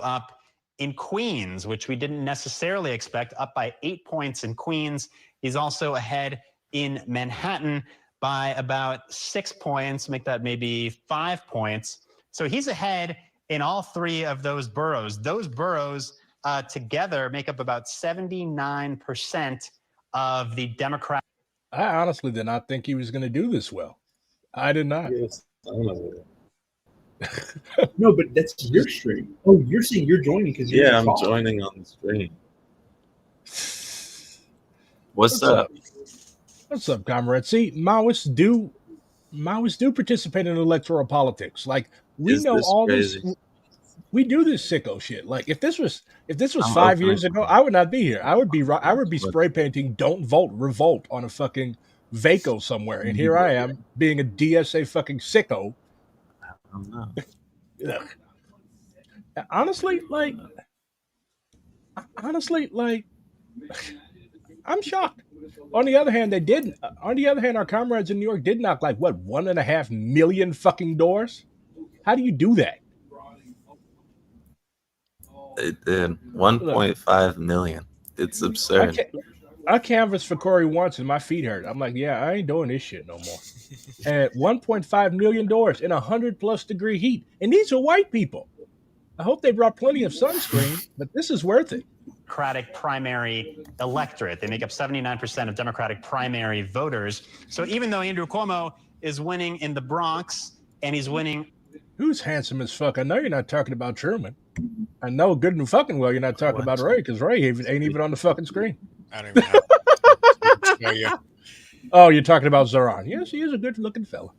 up in Queens, which we didn't necessarily expect, up by 8 points in Queens. He's also ahead in Manhattan by about 6 points, make that maybe 5 points. So he's ahead in all three of those boroughs. Those boroughs together make up about 79% of the Democratic. I honestly did not think he was going to do this well. I did not. Yes, I know. No, but that's your stream. Oh, you're saying you're joining because you're I'm joining on the stream. What's up? What's up, comrade? See, Maoists do participate in electoral politics. Like we know all crazy? this. We do this sicko shit. Like if this was 5 years ago, I would not be here. I would be spray painting "Don't Vote, Revolt" on a fucking Vaco somewhere, and here I am being a DSA fucking sicko. I don't know. Honestly, I'm shocked. On the other hand, our comrades in New York did knock 1.5 million fucking doors. How do you do that? They did 1.5 million. It's absurd. I canvassed for Corey once and my feet hurt. I'm like, yeah, I ain't doing this shit no more. At 1.5 million doors in 100+ degree heat, and these are white people. I hope they brought plenty of sunscreen, but this is worth it. Democratic primary electorate. They make up 79% of Democratic primary voters. So even though Andrew Cuomo is winning in the Bronx and he's winning. Who's handsome as fuck? I know you're not talking about Truman. I know good and fucking well you're not talking about Ray, because Ray ain't even on the fucking screen. I don't even know you. Oh, you're talking about Zohran. Yes, he is a good looking fella.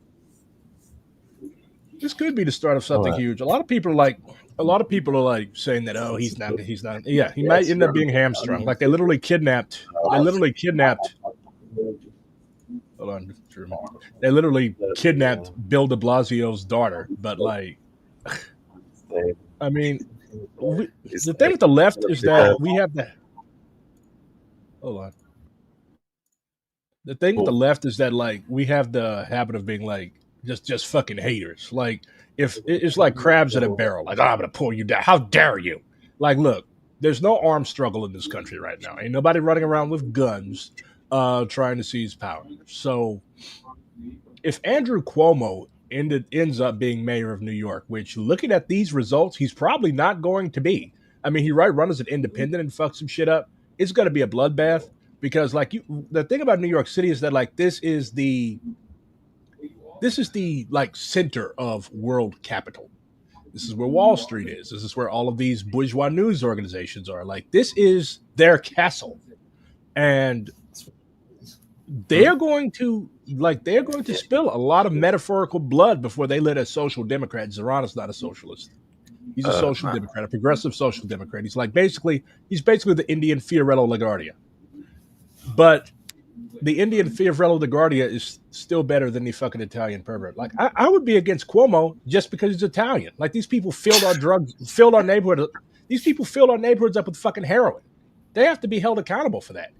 This could be the start of something huge. A lot of people are like saying that, oh, he's not. Yeah, he might end up being hamstrung. Like they literally kidnapped. Hold on, Truman. They literally kidnapped Bill de Blasio's daughter. But I mean, the thing with the left is that we have the. Hold on. The thing with the left is that we have the habit of being just fucking haters. Like if it's like crabs in a barrel. Like, I'm gonna pull you down. How dare you? Like, look, there's no armed struggle in this country right now. Ain't nobody running around with guns trying to seize power. So if Andrew Cuomo ends up being mayor of New York, which looking at these results, he's probably not going to be. I mean, he run as an independent and fuck some shit up. It's going to be a bloodbath because the thing about New York City is that this is the center of world capital. This is where Wall Street is. This is where all of these bourgeois news organizations are. This is their castle. And they're going to spill a lot of metaphorical blood before they let a social democrat. Zohran is not a socialist. He's a social democrat, a progressive social democrat. He's basically the Indian Fiorello LaGuardia. But the Indian Fiorello LaGuardia is still better than the fucking Italian pervert. I would be against Cuomo just because he's Italian. These people filled our neighborhood. These people filled our neighborhoods up with fucking heroin. They have to be held accountable for that.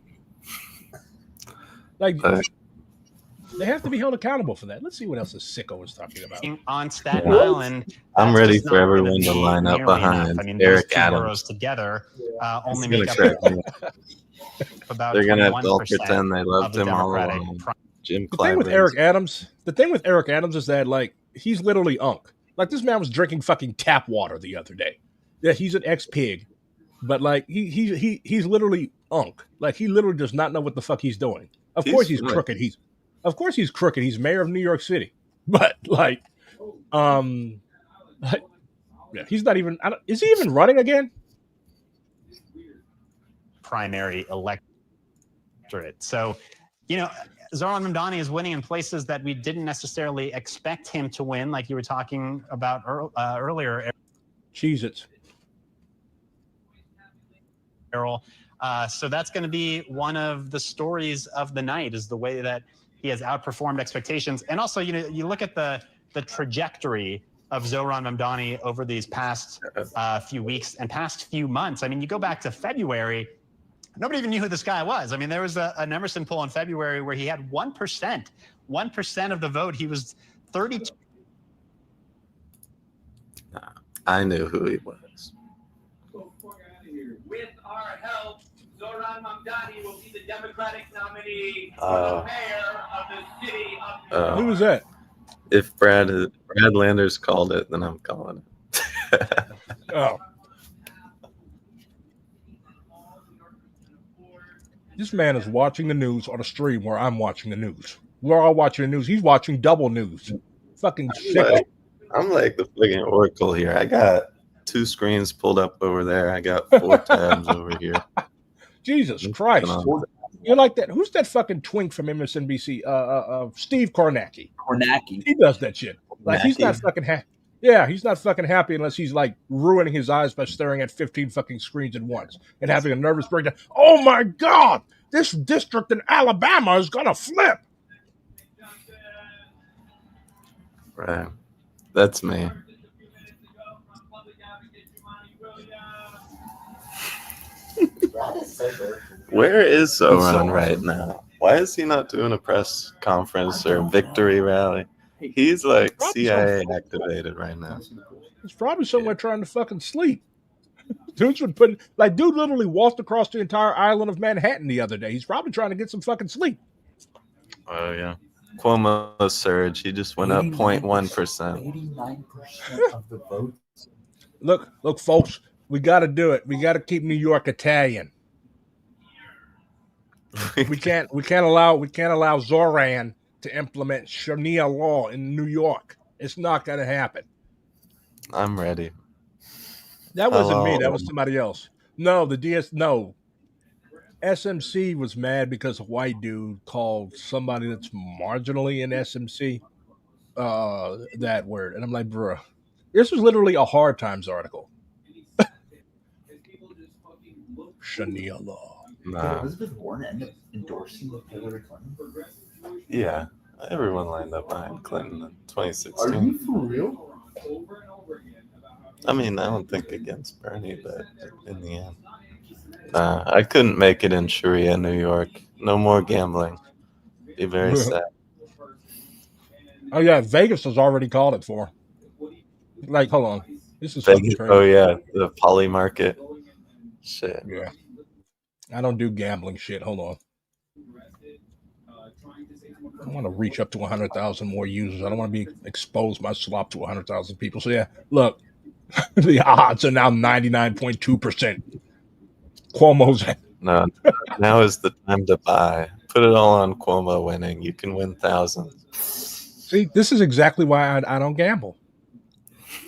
They have to be held accountable for that. Let's see what else this sicko is talking about. On Staten Island, I'm ready for everyone to line up behind Eric Adams. Together only make up about they're gonna all pretend they loved him all along. Jim the thing with Eric Adams is that he's literally unk. This man was drinking fucking tap water the other day. Yeah, he's an ex-pig, but he's literally unk. He literally does not know what the fuck he's doing. Of course he's crooked. He's crooked. He's mayor of New York City. But he's not even. Is he even running again? Primary electorate. So, Zohran Mamdani is winning in places that we didn't necessarily expect him to win, like you were talking about earlier. Cheez-Its. So that's going to be one of the stories of the night, is the way that he has outperformed expectations. And also, you look at the trajectory of Zohran Mamdani over these past few weeks and past few months. I mean, you go back to February, nobody even knew who this guy was. I mean, there was an Emerson poll in February where he had 1% of the vote. He was 32. I knew who he was. Zohran Mamdani will be the Democratic nominee for the mayor of the city of Who was that? If Brad Landers called it, then I'm calling it. Oh. This man is watching the news on a stream where I'm watching the news. We're all watching the news. He's watching double news. Fucking sick. I'm like the fucking oracle here. I got 2 screens pulled up over there. I got 4 tabs over here. Jesus Christ. You're like that. Who's that fucking twink from MSNBC? Steve Kornacki. He does that shit. Like, he's not fucking happy. Yeah, he's not fucking happy unless he's like ruining his eyes by staring at 15 fucking screens at once and having a nervous breakdown. Oh my God, this district in Alabama is gonna flip. Right. That's me. Where is Zohran right now? Why is he not doing a press conference or victory rally? He's like CIA activated right now. He's probably somewhere trying to fucking sleep. Dude literally walked across the entire island of Manhattan the other day. He's probably trying to get some fucking sleep. Oh yeah. Cuomo surge. He just went up 0.1%. 89% of the votes. Look, folks, we got to do it. We got to keep New York Italian. We can't allow Zohran to implement Sharia law in New York. It's not going to happen. I'm ready. That wasn't me. That was somebody else. No, SMC was mad because a white dude called somebody that's marginally in SMC that word. And I'm like, bro, this was literally a Hard Times article. Sharia law. Did Elizabeth Warren end up endorsing Hillary Clinton? Yeah. Everyone lined up behind Clinton in 2016. Are you for real? I mean, I don't think against Bernie, but in the end. I couldn't make it in Sharia, New York. No more gambling. Be very sad. Oh, yeah. Vegas has already called it for. Like, hold on. This is Vegas, crazy. oh, yeah. The poly market. Shit. Yeah. I don't do gambling shit. Hold on. I want to reach up to 100,000 more users. I don't want to be exposed my slop to 100,000 people. So, yeah, look, the odds are now 99.2%. Cuomo's. No, now is the time to buy. Put it all on Cuomo winning. You can win thousands. See, this is exactly why I don't gamble.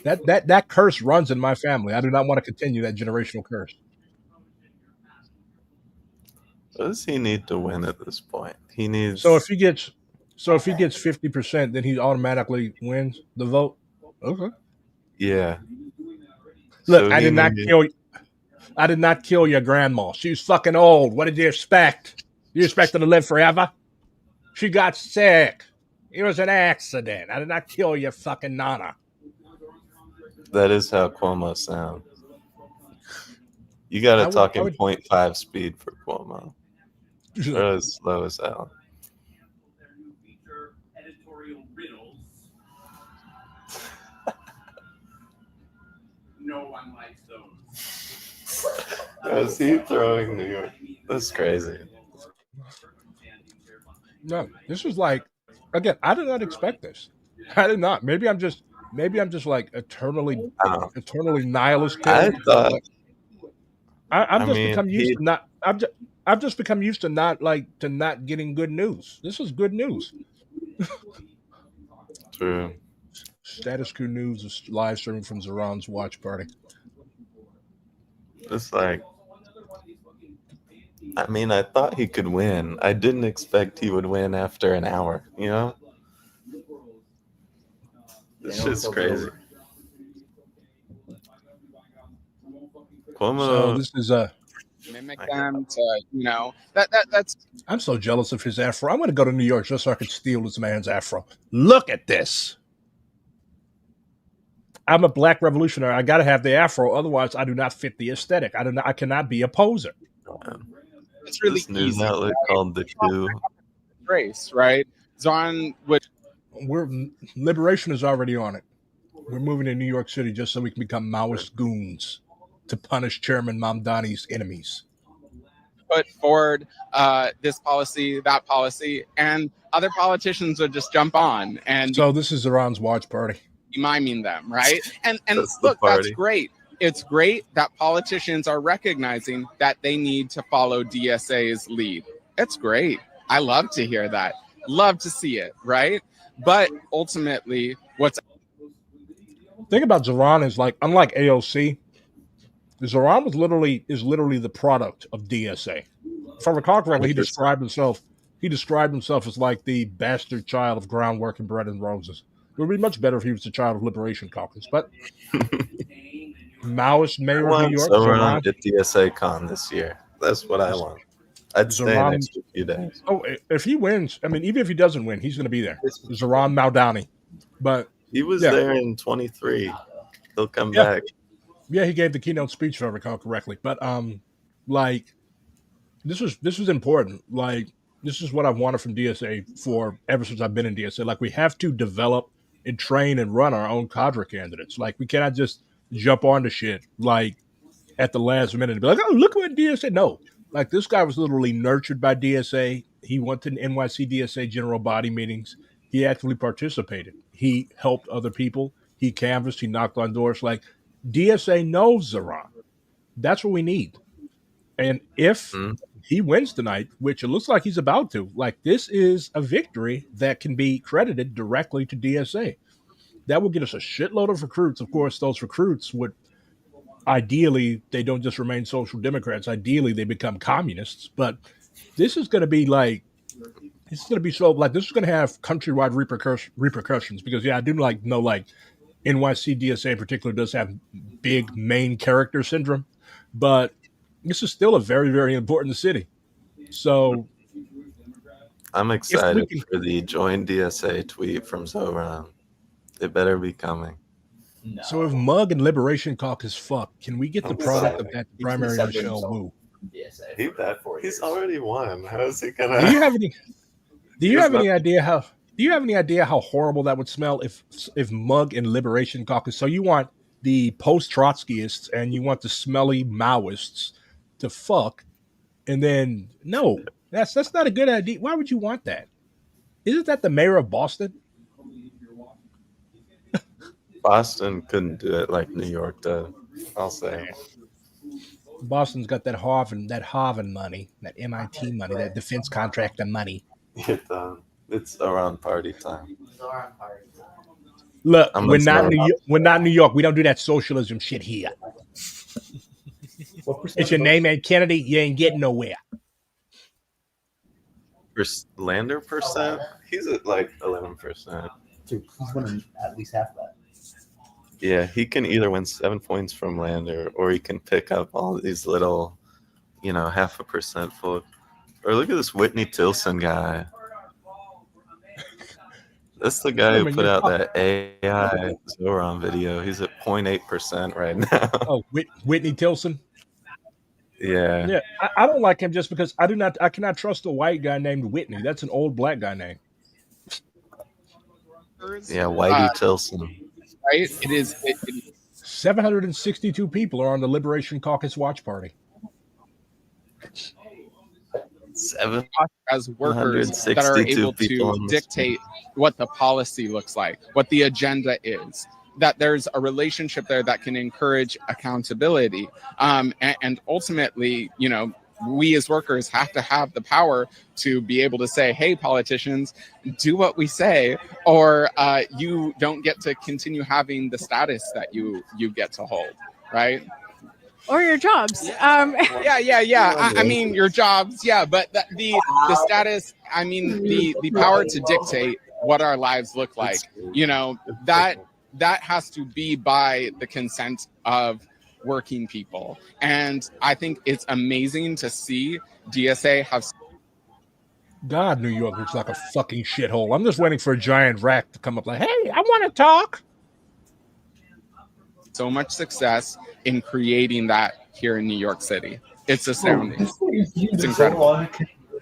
That curse runs in my family. I do not want to continue that generational curse. What does he need to win at this point? He needs. So if he gets 50%, then he automatically wins the vote. Okay. Yeah. Look, so I did not kill your grandma. She was fucking old. What did you expect? You expect her to live forever? She got sick. It was an accident. I did not kill your fucking nana. That is how Cuomo sounds. You got to talk in 0.5 speed for Cuomo. Or as slow as hell. No one likes those. Is he throwing New York? That's crazy. No, this was like, again, I did not expect this. I did not. Maybe I'm just like eternally nihilist. I've just become used to not getting good news. This is good news. True. Status Quo News is live streaming from Zohran's watch party. It's like, I mean, I thought he could win. I didn't expect he would win after an hour, you know? This shit's crazy. Cuomo. So this is mimic them to, that's. I'm so jealous of his afro. I'm going to go to New York just so I could steal this man's afro. Look at this. I'm a black revolutionary. I got to have the afro. Otherwise, I do not fit the aesthetic. I cannot be a poser. It's really this news outlet called The Coup. Race, right? Zohran would. Liberation is already on it. We're moving to New York City just so we can become Maoist goons to punish Chairman Mamdani's enemies. put forward this policy, that policy, and other politicians would just jump on and So this is Zohran's watch party. be miming them, right? And That's the look, that's party. great. It's great that politicians are recognizing that they need to follow DSA's lead. It's great. I love to hear that. Love to see it, right? But ultimately, what's Thing about Zohran is like, unlike AOC, Zohran is literally the product of DSA. If I recall correctly, he described himself as like the bastard child of groundwork and bread and roses. It would be much better if he was the child of Liberation Caucus, but Maoist mayor of New York, Zohran at DSA Con this year. That's what I want. I'd stay an extra few days. Oh, if he wins, I mean, even if he doesn't win, he's going to be there. Zohran Maldani, but he was there in 23. He'll come back. Yeah, he gave the keynote speech, if I recall correctly. But like this was important. Like this is what I've wanted from DSA for ever since I've been in DSA. Like we have to develop and train and run our own cadre candidates. Like we cannot just jump onto shit like at the last minute and be like, oh, look what DSA. No, like this guy was literally nurtured by DSA. He went to NYC DSA general body meetings. He actively participated. He helped other people. He canvassed. He knocked on doors. Like DSA knows Zohran. That's what we need. And if he wins tonight, which it looks like he's about to, like this is a victory that can be credited directly to DSA. That will get us a shitload of recruits. Of course, those recruits would ideally, they don't just remain social democrats. Ideally, they become communists. But this is going to be like, this is going to be so, like, this is going to have countrywide repercussions because, yeah, I do know, like, NYC DSA in particular does have big main character syndrome, but this is still a very, very important city. So I'm excited for the join DSA tweet from Zohran. It better be coming. No. So if Mug and Liberation Caucus fuck, can we get the product of that primary Michelle Wu? He's already won. How is he gonna? Do you have any idea how horrible that would smell if Mug and Liberation Caucus? So you want the post-Trotskyists and you want the smelly Maoists to fuck, and then no, that's not a good idea. Why would you want that? Isn't that the mayor of Boston? Boston couldn't do it like New York does. I'll say. Boston's got that Harvard money, that MIT money, that defense contractor money. It's around party time. Look, we're not New York. We don't do that socialism shit here. If your name ain't Kennedy, you ain't getting nowhere. Lander percent? He's at like 11%. Dude, he's winning at least half that. Yeah, he can either win 7 points from Lander or he can pick up all these little, 0.5% full. Or look at this Whitney Tilson guy. That's the guy who put out that AI Zohran video. He's at 0.8% right now. Oh, Whitney Tilson? Yeah. Yeah, I don't like him just because I cannot trust a white guy named Whitney. That's an old black guy name. Yeah, Whitey Tilson. right? It is 762 people are on the Liberation Caucus watch party. 7 as workers that are able to dictate what the policy looks like, what the agenda is, that there's a relationship there that can encourage accountability. And ultimately, we as workers have to have the power to be able to say, hey, politicians, do what we say, or you don't get to continue having the status that you get to hold, right? Or your jobs. Yeah. I mean, your jobs, yeah, but the status, I mean, the power to dictate what our lives look like, that has to be by the consent of working people. And I think it's amazing to see DSA have. God, New York looks like a fucking shithole. I'm just waiting for a giant rat to come up like, hey, I want to talk. So much success in creating that here in New York City. It's astounding. It's incredible.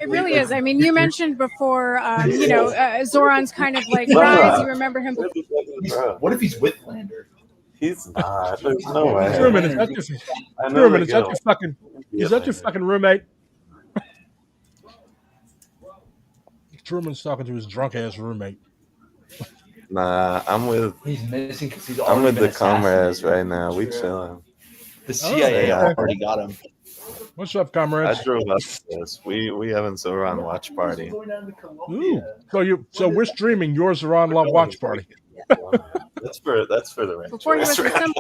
It really is. I mean, you mentioned before, Zohran's kind of like rise. You remember him. What if he's with Lander? He's not. There's no way. Truman, is that your fucking roommate? Truman's talking to his drunk ass roommate. Nah, I'm with He's missing because he's I'm already with been the comrades assassinated. right now. We chilling. The CIA okay. already got him. What's up, I comrades? drove up to this. We having Zohran watch party. Ooh. So we're streaming your Zohran Love watch party. That's for the right Before he was choice. an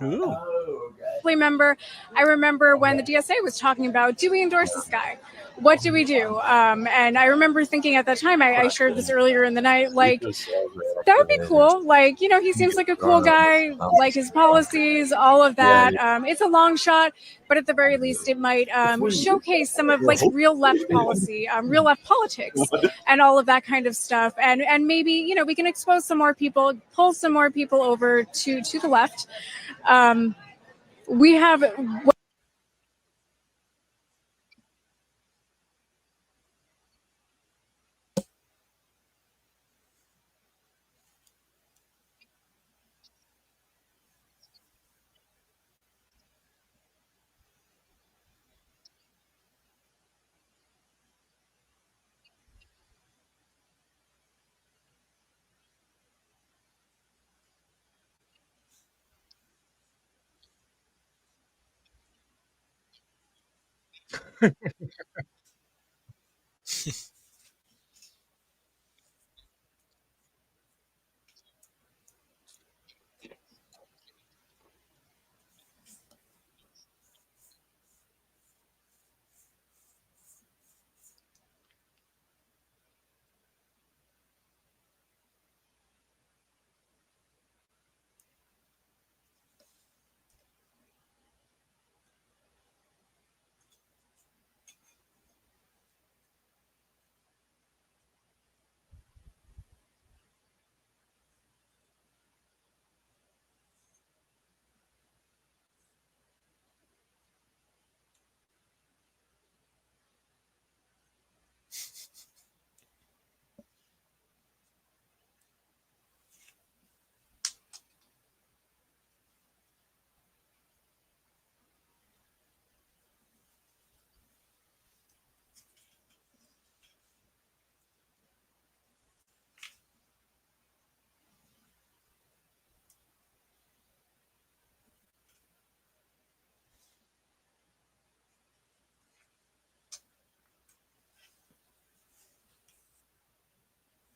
Ooh. assembly member, I remember when the DSA was talking about, do we endorse this guy? What do we do? And I remember thinking at that time, I shared this earlier in the night, like, that would be cool. Like, you know, he seems like a cool guy, like his policies, all of that. It's a long shot, but at the very least, it might showcase some of like real left policy, real left politics, and all of that kind of stuff. And maybe, you know, we can expose some more people, pull some more people over to the left. We have.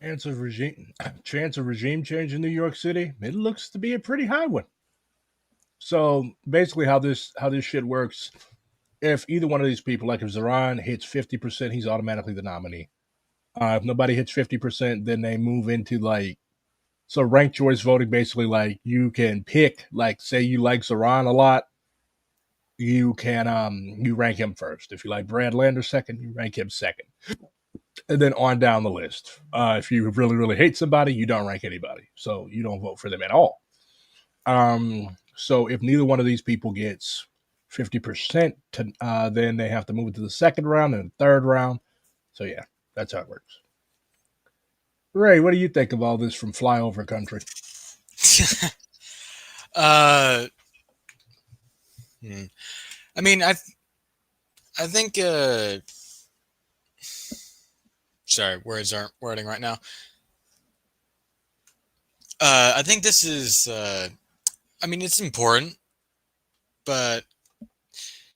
Chance of regime change in New York City. It looks to be a pretty high one. So basically, how this shit works, if either one of these people, like if Zohran hits 50%, he's automatically the nominee. If nobody hits 50%, then they move into like, so ranked choice voting. Basically, like you can pick, like say you like Zohran a lot, you can you rank him first. If you like Brad Lander second, you rank him second, and then on down the list. If you really, really hate somebody, you don't rank anybody. So you don't vote for them at all. So if neither one of these people gets 50%, then they have to move it to the second round and the third round. So yeah, that's how it works. Ray, what do you think of all this from flyover country? I mean, I think sorry, words aren't wording right now. I think this is I mean, it's important, but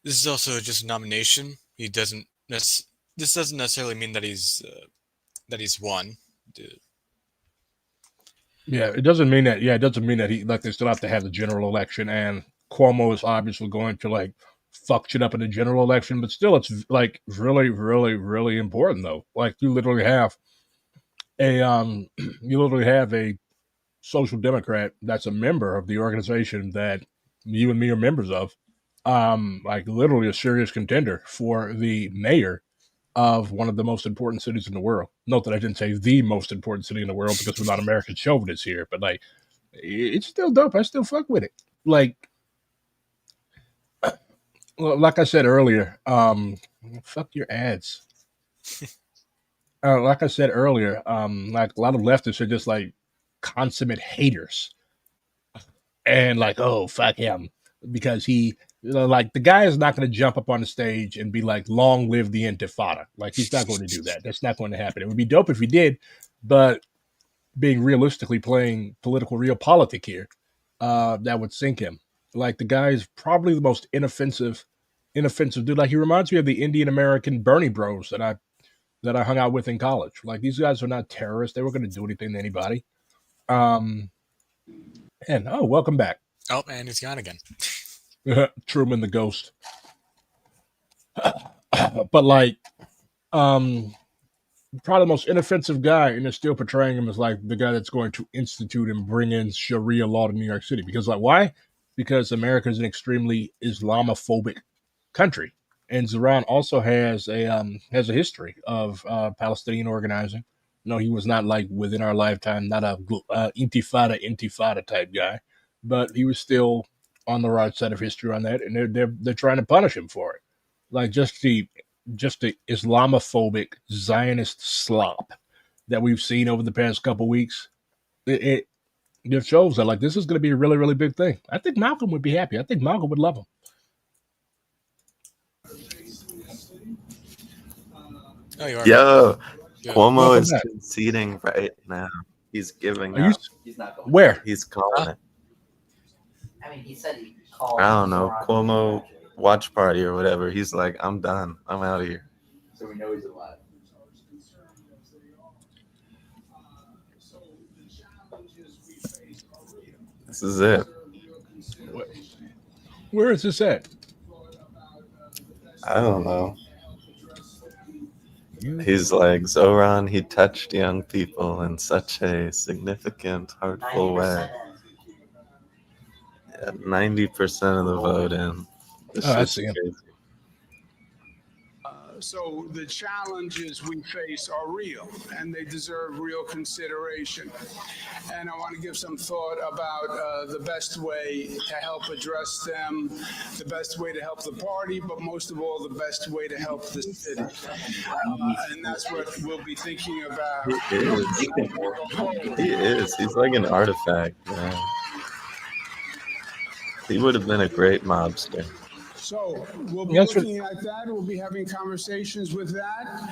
this is also just a nomination. This doesn't necessarily mean that he's won. Yeah, it doesn't mean that. Yeah, it doesn't mean that they still have to have the general election, and Cuomo is obviously going to like fuck shit up in the general election, but still, it's like really, really, really important though. Like you literally have a social democrat that's a member of the organization that you and me are members of, like literally a serious contender for the mayor of one of the most important cities in the world. Note that I didn't say the most important city in the world because we're not American chauvinists here, but like, it's still dope. I still fuck with it. Like I said earlier, fuck your ads. Like I said earlier, like a lot of leftists are just like consummate haters, and like, oh fuck him because he Like the guy is not going to jump up on the stage and be like, "Long live the Intifada." Like he's not going to do that. That's not going to happen. It would be dope if he did, but being realistically playing political realpolitik here, that would sink him. Like the guy is probably the most inoffensive dude. Like he reminds me of the Indian American Bernie Bros that I hung out with in college. Like these guys are not terrorists. They weren't going to do anything to anybody. And welcome back. Oh, and he's gone again. Truman the Ghost. But like, probably the most inoffensive guy, and they're still portraying him as like the guy that's going to institute and bring in Sharia law to New York City. Because like, why? Because America is an extremely Islamophobic country, and Zohran also has a history of Palestinian organizing. No, he was not like within our lifetime, not a intifada type guy, but he was still on the right side of history on that, and they're trying to punish him for it. Like just the Islamophobic Zionist slop that we've seen over the past couple weeks, it shows that like this is going to be a really, really big thing. I think Malcolm would be happy. I think Malcolm would love him. Oh, you are. Yo, Yeah. Cuomo Welcome is back. conceding right now. He's giving Are you up. He's not going. where? He's calling it. I mean, he said he called. I don't know, Cuomo watch party or whatever. He's like, I'm done. I'm out of here. So we know he's alive. This is it. Where is this at? I don't know. He's like, Zohran, he touched young people in such a significant, heartful way. 90% of the vote in. This I shit's see him. crazy. So the challenges we face are real, and they deserve real consideration. And I want to give some thought about the best way to help address them, the best way to help the party, but most of all, the best way to help the city. And that's what we'll be thinking about. He is. He is. He's like an artifact, man. He would have been a great mobster. So we'll be looking at that. We'll be having conversations with that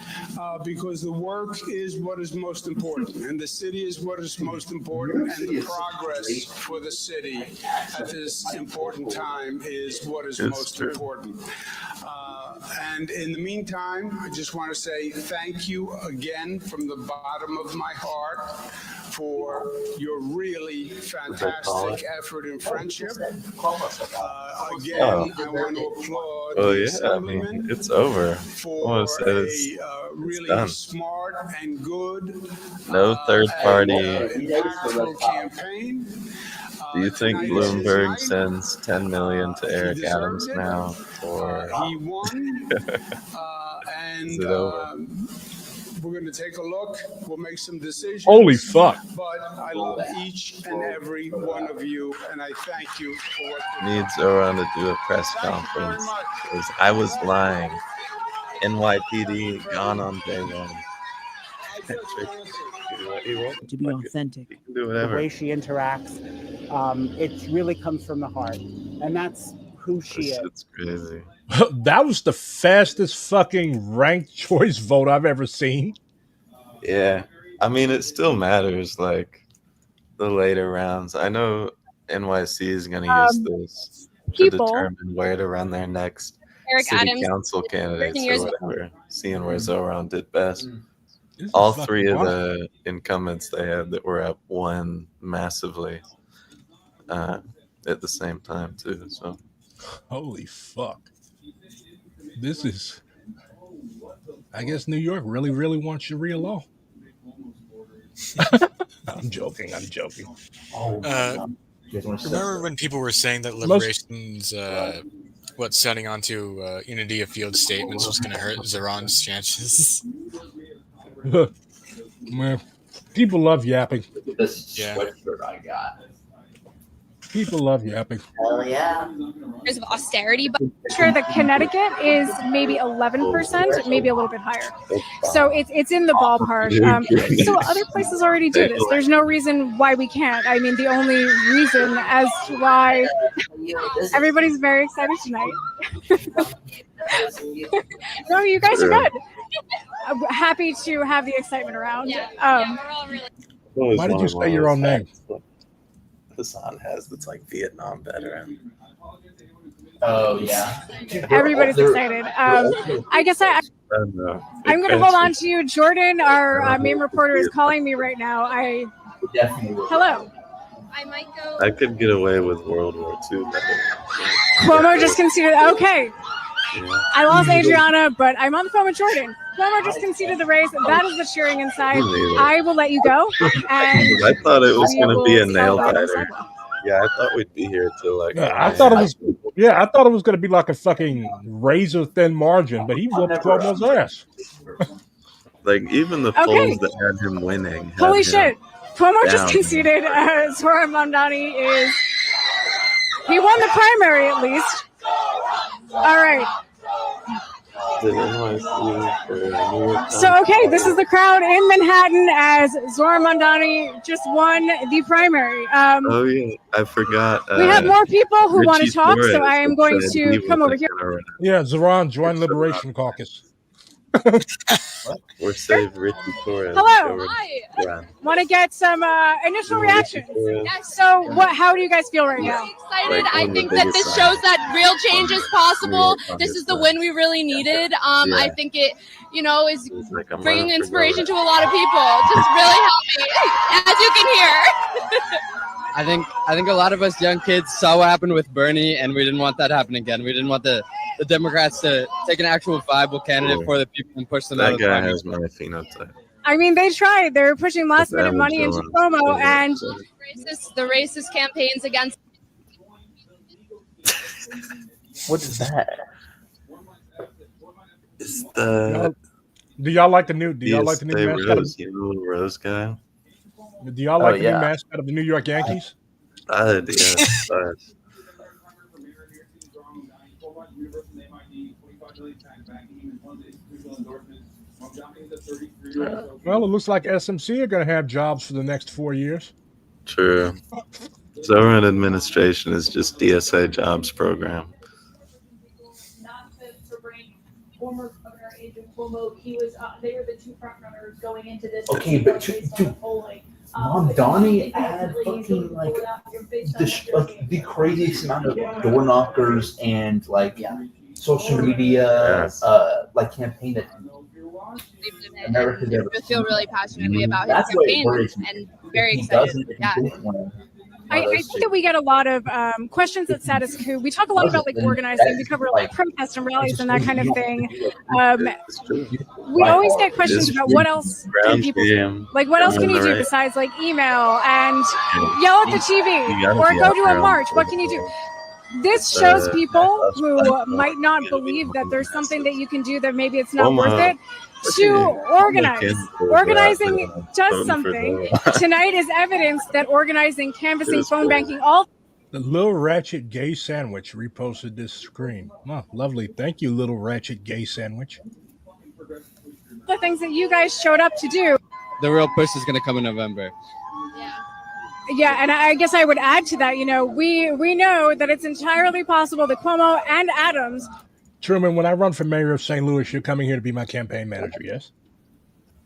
because the work is what is most important, and the city is what is most important, and the progress for the city at this important time is what is most important. And in the meantime, I just want to say thank you again from the bottom of my heart for your really fantastic effort and friendship. Again, I want to applaud the Assemblyman it's over. for really done. smart and good No third party. impactful campaign. Do you think Bloomberg sends 10 million to Eric Adams now, or he won, and is it over? we're going to take a look. We'll make some decisions. Holy fuck! But I love each and every one of you, and I thank you for what you Needs Zohran to do a press conference. Because I was lying. NYPD gone on day one. To be authentic. Do the whatever. way she interacts, it really comes from the heart, and that's who she is. It's crazy. That was the fastest fucking ranked choice vote I've ever seen. Yeah. I mean, it still matters, like, the later rounds. I know NYC is going to use this to determine where to run their next Eric city Adams, council candidates 13 years or whatever, seeing where Zohran did best. This is All fucking three of wild. the incumbents they had that were up won massively at the same time, too. So, Holy fuck. This is, I guess New York really, really wants Sharia law. I'm joking. Remember when people were saying that Liberation's signing on to Unity of Field statements was going to hurt Zohran's chances? Man, people love yapping. This Yeah. sweatshirt I got. People love you, Epic. Hell yeah. Years of austerity, but Sure that Connecticut is maybe 11%, maybe a little bit higher. So it's in the ballpark. So other places already do this. There's no reason why we can't. I mean, the only reason as to why everybody's very excited tonight. No, you guys are good. I'm happy to have the excitement around. we're all really. Why did you say your own name? Hassan has that's like Vietnam veteran. Oh yeah. Everybody's excited. I guess I'm going to hold on to you. Jordan, our main reporter, is calling me right now. Hello. I might go. I could get away with World War II better. Cuomo just conceded. Okay. Yeah. I lost Adriana, but I'm on the phone with Jordan. Cuomo just conceded the race. That is the cheering inside. I will let you go. And I thought it was going to be a nail biter. Yeah, I thought we'd be here till like. I thought it was. Yeah, I thought it was going to be like a fucking razor thin margin, but he whooped Cuomo's ass. Like even the polls that had him winning. Holy shit! Cuomo just conceded. Zohran Mamdani he won the primary at least. All right. So, okay, this is the crowd in Manhattan as Zohran Mamdani just won the primary. Oh, yeah, I forgot. We have more people who Richie want to talk, Torres so I am going to come over here. Yeah, Zohran, join Liberation Caucus. Or save Richie Torres. Hello. Hi. Want to get some initial reactions? Yes. So, how do you guys feel right now? Excited. I think that this shows that real change is possible. This is the win we really needed. I think it, is bringing inspiration to a lot of people. Just really happy, as you can hear. I think a lot of us young kids saw what happened with Bernie, and we didn't want that to happen again. We didn't want the Democrats to take an actual viable candidate for the people and push them out of the That guy has my phenotype. I mean, they tried. They're pushing last-minute money into Cuomo, and the racist campaigns against. What is that? Is Do y'all like the new? Do y'all like the new mascot? Rose guy. Do y'all like the new mascot of the New York Yankees? Yeah. Well, it looks like SMC are going to have jobs for the next 4 years. True. Zohran administration is just DSA jobs program. Former Governor Andrew Cuomo, they were the two front runners going into this. Okay, but Mamdani had fucking the craziest amount of door knockers and social media campaign that America's ever I feel really passionately about That's his what campaign worries me. and very He excited. doesn't- he Yeah. didn't wanna- I think that we get a lot of questions at Status Quo. We talk a lot about organizing. We cover protests and rallies and that kind of thing. We always get questions about what else can people do. Like, what else can you do besides email and yell at the TV or go to a march? What can you do? This shows people who might not believe that there's something that you can do that maybe it's not worth it to organize. Organizing does something. Tonight is evidence that organizing, canvassing, phone banking, all. The Little Ratchet Gay Sandwich reposted this screen. Oh, lovely. Thank you, Little Ratchet Gay Sandwich. The things that you guys showed up to do. The real push is going to come in November. Yeah, and I guess I would add to that, we know that it's entirely possible that Cuomo and Adams. Truman, when I run for mayor of St. Louis, you're coming here to be my campaign manager, yes?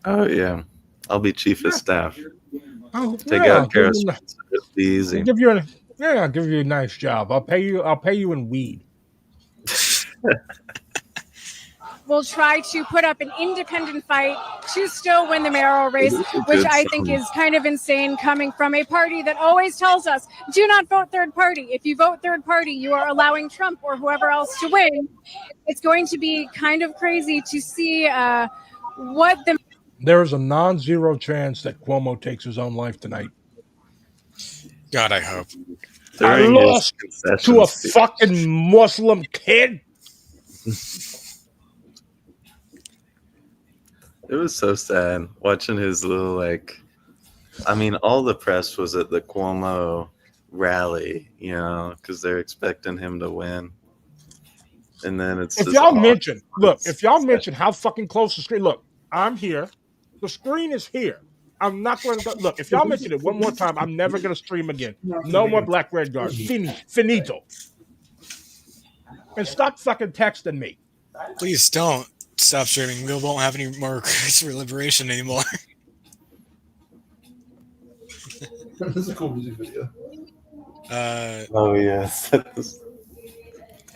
Oh, yeah. I'll be chief of staff. Oh, Take out Karis. It'll be easy. I'll give you a nice job. I'll pay you in weed. Will try to put up an independent fight to still win the mayoral race, which I think is kind of insane coming from a party that always tells us, do not vote third party. If you vote third party, you are allowing Trump or whoever else to win. It's going to be kind of crazy to see what the... There is a non-zero chance that Cuomo takes his own life tonight. God, I hope. I lost to a fucking Muslim kid. It was so sad watching his little all the press was at the Cuomo rally, you know, because they're expecting him to win. And then it's if y'all mention how fucking close the screen. Look, I'm here. The screen is here. I'm not going to look. If y'all mention it one more time, I'm never going to stream again. No more Black Red Guard. Finito. And stop fucking texting me. Please don't stop streaming. We won't have any more Cries for Liberation anymore. This is a cool music video. Oh yes.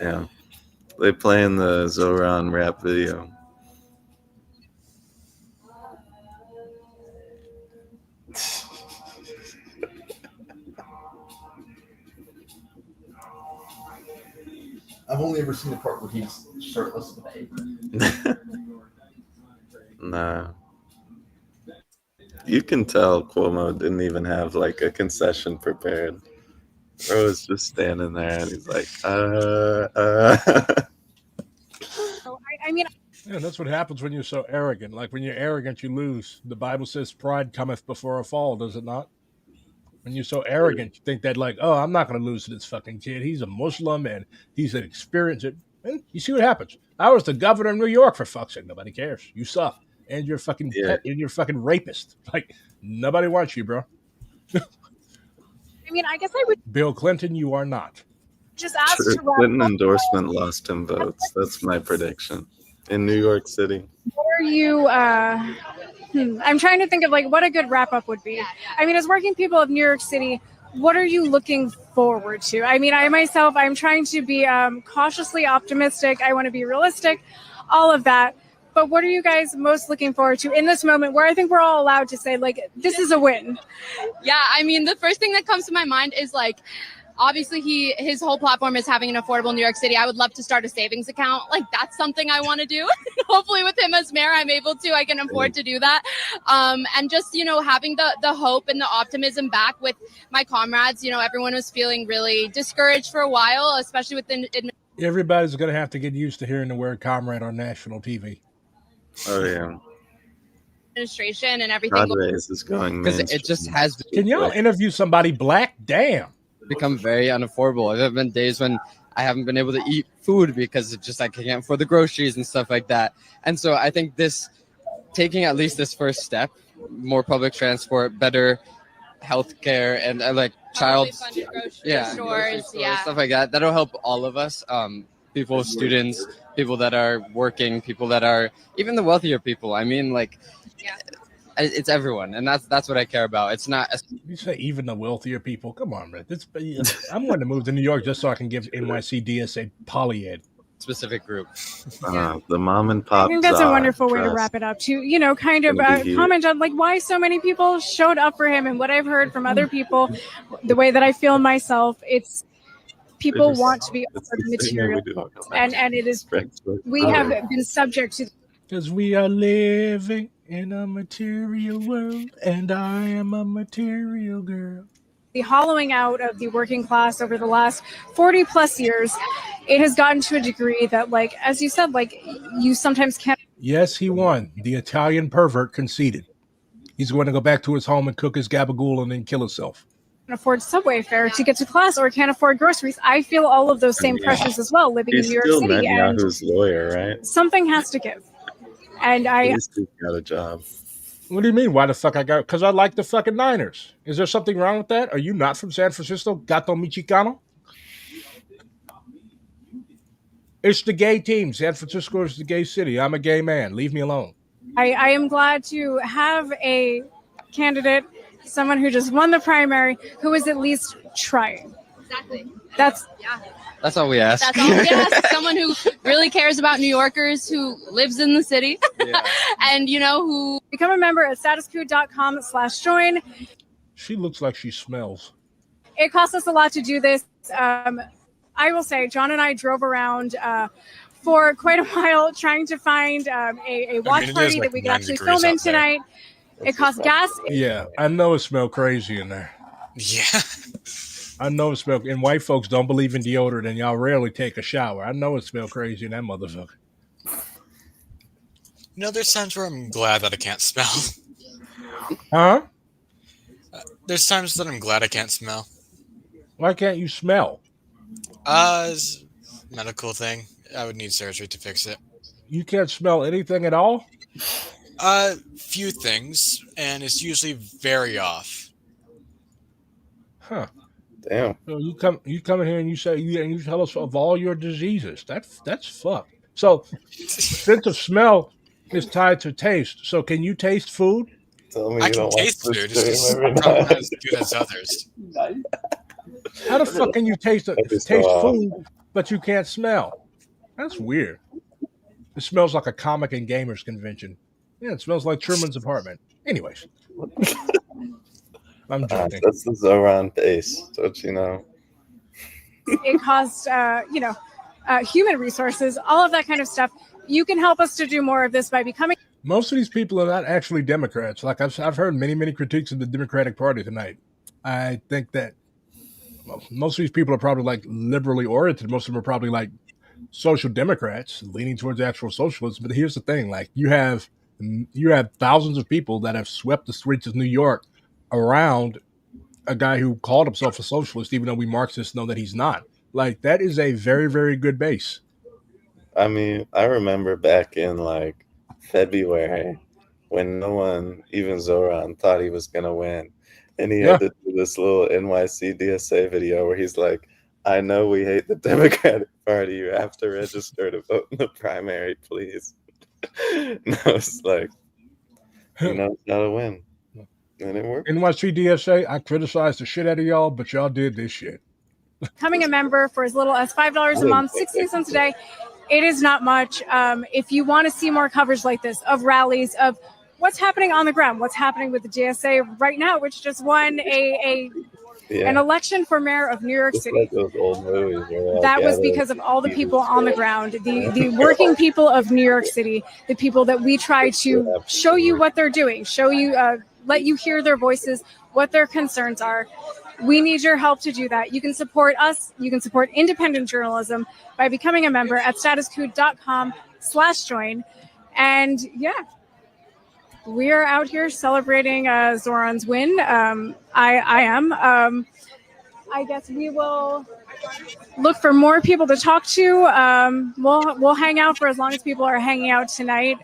Yeah. They playing the Zohran rap video. I've only ever seen the part where he's shirtless with apron. Nah. You can tell Cuomo didn't even have like a concession prepared. Bro was just standing there and he's like, I mean, yeah, that's what happens when you're so arrogant. Like when you're arrogant, you lose. The Bible says pride cometh before a fall, does it not? When you're so arrogant, you think that like, oh, I'm not going to lose to this fucking kid. He's a Muslim and he's an experienced. And you see what happens. I was the governor of New York, for fuck's sake. Nobody cares. You suck. And you're fucking pet, and you're fucking rapist. Like, nobody wants you, bro. I mean, I guess I would Bill Clinton, you are not. just ask to wrap Clinton up. endorsement lost him votes. That's my prediction. In New York City. What are you? I'm trying to think of like what a good wrap up would be. I mean, as working people of New York City, what are you looking forward to? I mean, I'm trying to be cautiously optimistic. I want to be realistic, all of that. But what are you guys most looking forward to in this moment where I think we're all allowed to say, like, this is a win? Yeah, I mean, the first thing that comes to my mind is like, obviously his whole platform is having an affordable New York City. I would love to start a savings account. Like, that's something I want to do. Hopefully with him as mayor, I'm able to, I can afford to do that. And just, you know, having the hope and the optimism back with my comrades. You know, everyone was feeling really discouraged for a while, especially with the Everybody's going to have to get used to hearing the word comrade on national TV. Oh, yeah. administration and everything. Broadway's is going Because it just has. Can y'all interview somebody black? Damn. Become very unaffordable. There have been days when I haven't been able to eat food because it's just like I can't afford the groceries and stuff like that. And so I think taking at least this first step, more public transport, better healthcare, and like stores, stuff like that. That'll help all of us. People, students, people that are working, people that are even the wealthier people. I mean, like, it's everyone, and that's what I care about. It's not. You say even the wealthier people? Come on, man. I'm going to move to New York just so I can give NYCDS a polyed specific group. The mom and pop. I think that's a wonderful way to wrap it up. To kind of comment on like why so many people showed up for him and what I've heard from other people, the way that I feel myself. It's people want to be offered material, and it is we have been subject to. Because we are living in a material world, and I am a material girl. The hollowing out of the working class over the last 40 plus years, it has gotten to a degree that, like, as you said, like, you sometimes can't. Yes, he won. The Italian pervert conceded. He's going to go back to his home and cook his gabagool and then kill himself. Afford subway fare to get to class or can't afford groceries. I feel all of those same pressures as well living in New York City. He's still Netanyahu's lawyer, right? Something has to give. And He's got a job. What do you mean? Why the fuck I got? Because I like the fucking Niners. Is there something wrong with that? Are you not from San Francisco? Gato Michicano? It's the gay team. San Francisco is the gay city. I'm a gay man. Leave me alone. I am glad to have a candidate, someone who just won the primary, who is at least trying. Exactly. That's all we ask. That's all we ask. Someone who really cares about New Yorkers, who lives in the city, and who become a member at statuscoup.com/join. She looks like she smells. It costs us a lot to do this. I will say, John and I drove around for quite a while trying to find a watch party that we could actually film in tonight. It costs gas. Yeah, I know it smells crazy in there. Yeah. I know it smells, and white folks don't believe in deodorant, and y'all rarely take a shower. I know it smells crazy in that motherfucker. There's times where I'm glad that I can't smell. Huh? There's times that I'm glad I can't smell. Why can't you smell? It's a medical thing. I would need surgery to fix it. You can't smell anything at all? Few things, and it's usually very off. Huh. Damn. So you come in here and you tell us of all your diseases. That's fucked. So sense of smell is tied to taste. So can you taste food? Tell me I you can don't watch taste this food. stream It's just every probably night. not as good as others. How the fuck can you taste food but you can't smell? That's weird. It smells like a comic and gamers convention. Yeah, it smells like Truman's apartment. Anyways. I'm joking. That's the Zohran base, don't you know? It costs, human resources, all of that kind of stuff. You can help us to do more of this by becoming. Most of these people are not actually Democrats. Like I've heard many critiques of the Democratic Party tonight. I think that most of these people are probably like liberally oriented. Most of them are probably like social democrats leaning towards actual socialism. But here's the thing: like you have thousands of people that have swept the streets of New York around a guy who called himself a socialist, even though we Marxists know that he's not. Like that is a very, very good base. I mean, I remember back in like February when no one, even Zohran, thought he was gonna win. And he had to do this little NYC DSA video where he's like, I know we hate the Democratic Party. You have to register to vote in the primary, please. And I was like, you know, it's not a win. And it worked. NYC DSA, I criticized the shit out of y'all, but y'all did this shit. Becoming a member for as little as $5 a month, 16 cents a day. It is not much. If you want to see more coverage like this of rallies, of what's happening on the ground, what's happening with the DSA right now, which just won an election for mayor of New York City. Like those old movies That was because of all the people on the ground, the working people of New York City, the people that we try to show you what they're doing, show you, let you hear their voices, what their concerns are. We need your help to do that. You can support us. You can support independent journalism by becoming a member at statuscoup.com/join. And yeah, we are out here celebrating Zohran's win. I am. I guess we will look for more people to talk to. We'll hang out for as long as people are hanging out tonight.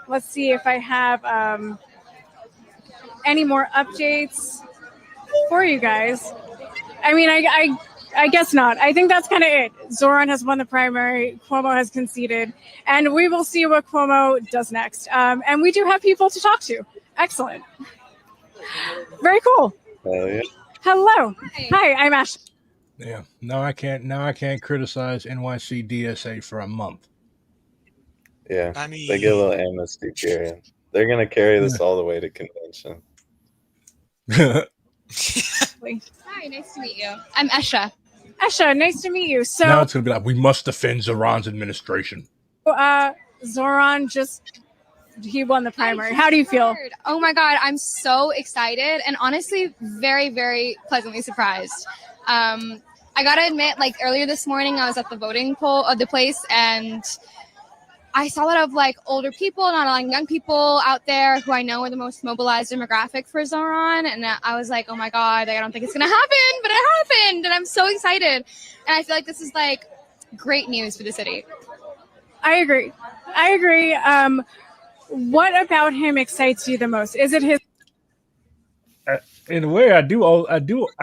Let's see if I have any more updates for you guys. I mean, I guess not. I think that's kind of it. Zohran has won the primary. Cuomo has conceded. And we will see what Cuomo does next. And we do have people to talk to. Excellent. Very cool. Yeah. Hello. Hi, I'm Ash. Yeah. No, I can't criticize NYC DSA for a month. Yeah. I mean, they get a little amnesty period. They're going to carry this all the way to convention. Hi, nice to meet you. I'm Esha. Esha, nice to meet you. So now it's going to be like, we must defend Zohran's administration. Zohran he won the primary. How do you feel? Oh my God, I'm so excited and honestly very, very pleasantly surprised. I got to admit, like earlier this morning, I was at the voting poll of the place and I saw a lot of like older people, not a lot of young people out there who I know are the most mobilized demographic for Zohran. And I was like, oh my God, I don't think it's going to happen, but it happened. And I'm so excited. And I feel like this is like great news for the city. I agree. What about him excites you the most? Is it his? In a way, I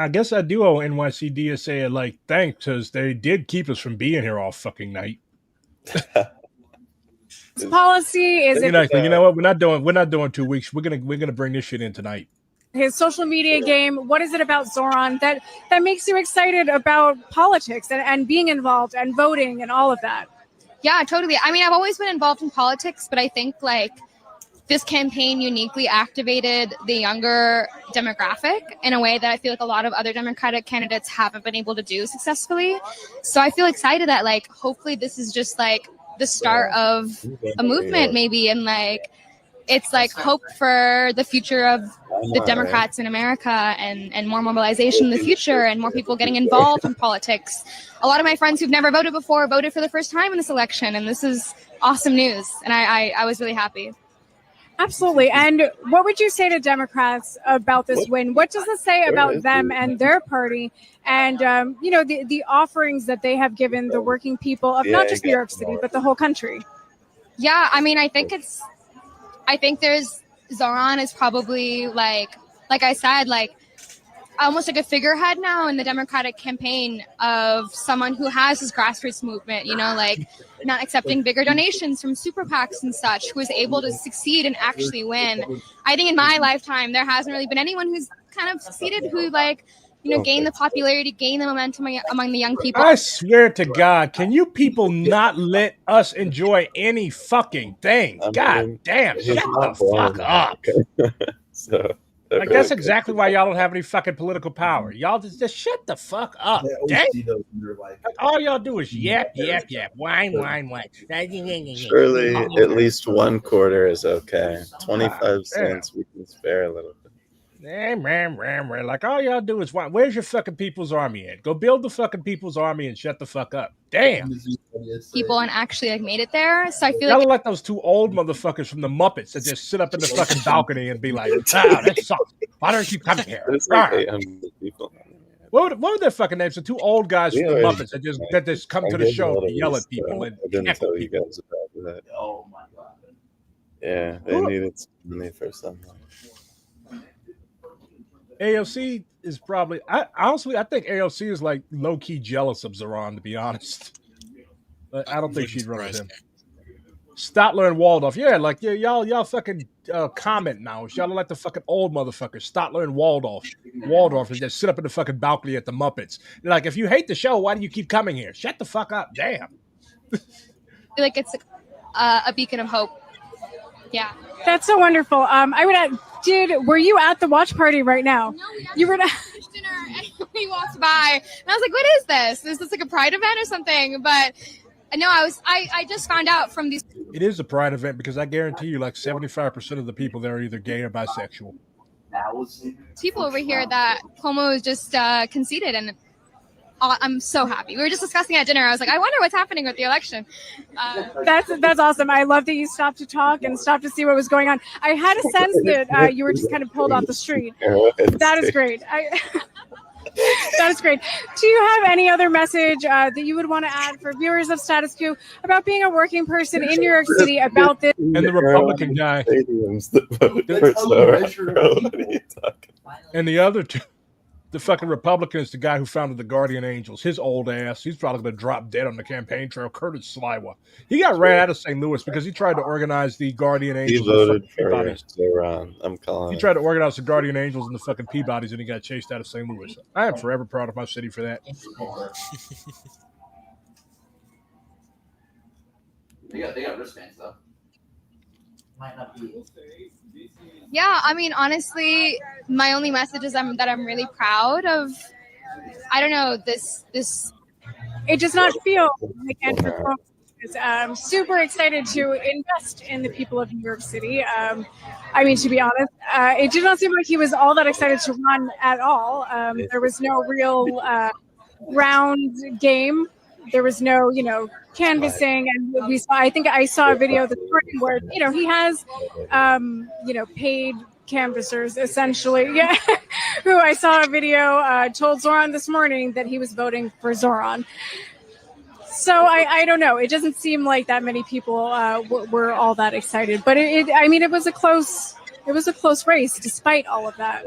guess I do owe NYC DSA a like thanks because they did keep us from being here all fucking night. Policy is you know what? We're not doing 2 weeks. We're gonna bring this shit in tonight. His social media game. What is it about Zohran that makes you excited about politics and being involved and voting and all of that? Yeah, totally. I mean, I've always been involved in politics, but I think like this campaign uniquely activated the younger demographic in a way that I feel like a lot of other Democratic candidates haven't been able to do successfully. So I feel excited that like hopefully this is just like the start of a movement maybe, and like it's like hope for the future of the Democrats in America and more mobilization in the future and more people getting involved in politics. A lot of my friends who've never voted before voted for the first time in this election, and this is awesome news, and I was really happy. Absolutely. And what would you say to Democrats about this win? What does it say about them and their party and, the offerings that they have given the working people of not just New York City, but the whole country? Yeah, I mean, I think Zohran is probably like I said, like almost like a figurehead now in the Democratic campaign of someone who has this grassroots movement, like not accepting bigger donations from super PACs and such, who is able to succeed and actually win. I think in my lifetime, there hasn't really been anyone who's kind of succeeded who gained the popularity, gained the momentum among the young people. I swear to God, can you people not let us enjoy any fucking thing? God damn, shut the fuck up. So that's exactly why y'all don't have any fucking political power. Y'all just shut the fuck up. Damn. All y'all do is yap, whine. Surely at least 1/4 is okay. 25 cents we can spare a little bit. Like all y'all do is whine. Where's your fucking People's Army at? Go build the fucking People's Army and shut the fuck up. Damn. People and actually made it there. So I feel y'all are like those two old motherfuckers from the Muppets that just sit up in the fucking balcony and be like, that sucks. Why don't you come here? There's like 800 people. What were their fucking names? The two old guys from the Muppets that just come to the show and yell at people. I didn't tell you guys about that. Oh my god. Yeah, they needed some money for something. AOC is probably, I think AOC is like low-key jealous of Zohran, to be honest. I don't think she'd run with him. Stotler and Waldorf. Yeah, y'all fucking comment now. Y'all are like the fucking old motherfuckers. Stotler and Waldorf. Waldorf is just sit up in the fucking balcony at the Muppets. They're like, if you hate the show, why do you keep coming here? Shut the fuck up. Damn. I feel like it's a beacon of hope. Yeah. That's so wonderful. I would add, dude, were you at the watch party right now? No, you were at dinner and we walked by and I was like, what is this? Is this like a pride event or something? But no, I just found out from these. It is a pride event because I guarantee you like 75% of the people there are either gay or bisexual. People over here that Cuomo is just conceded, and I'm so happy. We were just discussing at dinner. I was like, I wonder what's happening with the election. That's awesome. I love that you stopped to talk and stopped to see what was going on. I had a sense that you were just kind of pulled off the street. That is great. That is great. Do you have any other message that you would want to add for viewers of Status Quo about being a working person in New York City about this? And the Republican guy. And the other two. The fucking Republican is the guy who founded the Guardian Angels. His old ass. He's probably going to drop dead on the campaign trail. Curtis Sliwa. He got ran out of St. Louis because he tried to organize the Guardian Angels. He voted for Zohran. I'm calling. He tried to organize the Guardian Angels and the fucking Peabodys, and he got chased out of St. Louis. I am forever proud of my city for that. They got wristbands though. Might not be. Yeah, I mean, honestly, my only message is that I'm really proud of. I don't know this. It does not feel like Andrew Cuomo is super excited to invest in the people of New York City. I mean, to be honest, it did not seem like he was all that excited to run at all. There was no real round game. There was no, canvassing, and we saw. I think I saw a video this morning where he has, paid canvassers essentially. Yeah, who I saw a video told Zohran this morning that he was voting for Zohran. So I don't know. It doesn't seem like that many people were all that excited, but it was a close race despite all of that.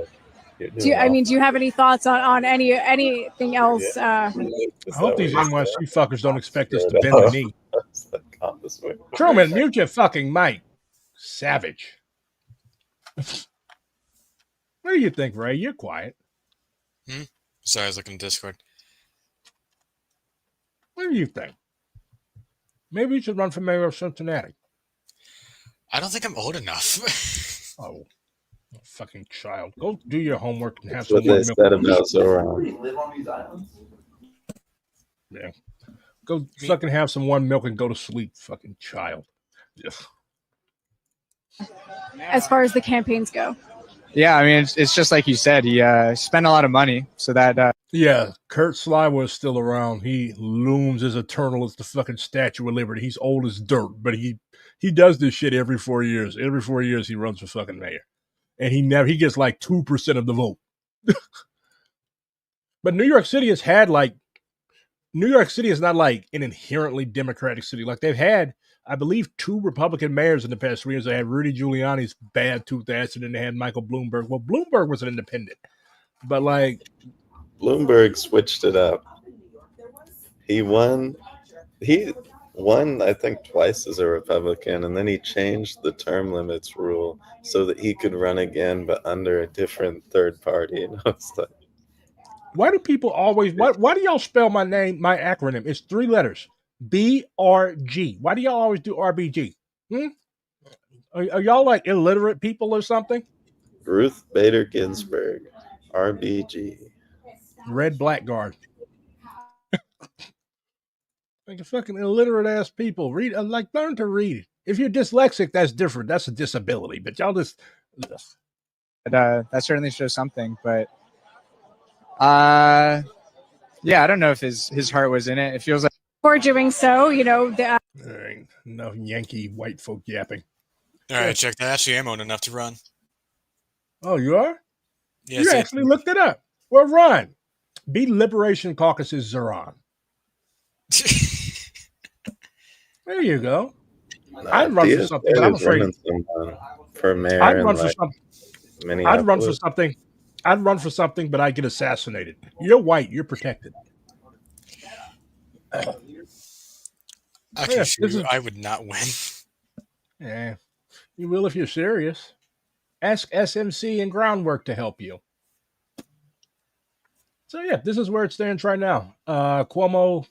Do you have any thoughts on anything else? I hope these NYC fuckers don't expect us to bend the knee. Truman, mute your fucking mic. Savage. What do you think, Ray? You're quiet. Sorry, I was looking at Discord. What do you think? Maybe you should run for mayor of Cincinnati. I don't think I'm old enough. Oh. Fucking child. Go do your homework and have some more milk. Said about Zohran. Live on these islands? Yeah. Go fucking have some warm milk and go to sleep, fucking child. As far as the campaigns go. Yeah, I mean, it's just like you said. He spent a lot of money, so that. Yeah, Kurt Sliwa is still around. He looms as eternal as the fucking Statue of Liberty. He's old as dirt, but he does this shit every 4 years. Every 4 years he runs for fucking mayor, and he gets like 2% of the vote. But New York City is not like an inherently Democratic city. Like they've had, I believe, 2 Republican mayors in the past 3 years. They had Rudy Giuliani's bad tooth acid, and they had Michael Bloomberg. Well, Bloomberg was an independent, but like Bloomberg switched it up. He won, I think, twice as a Republican, and then he changed the term limits rule so that he could run again, but under a different third party. And I was like, why do people always? Why do y'all spell my name, my acronym? It's 3 letters, BRG. Why do y'all always do RBG? Are y'all like illiterate people or something? Ruth Bader Ginsburg, RBG. Red Blackguard. Like a fucking illiterate ass people. Read, learn to read. If you're dyslexic, that's different. That's a disability. But y'all just. That certainly shows something, but. Yeah, I don't know if his heart was in it. It feels like. For doing so, No Yankee white folk yapping. All right, check that. Actually, I'm old enough to run. Oh, you are? Yeah, you actually looked it up. Well, run. Be Liberation Caucus's Zohran. There you go. I'd run for something, but I'm afraid. For mayor I'd run for something. I'd run for something, but I'd get assassinated. You're white. You're protected. I can assure you, I would not win. Yeah, you will if you're serious. Ask SMC and Groundwork to help you. So yeah, this is where it stands right now. Cuomo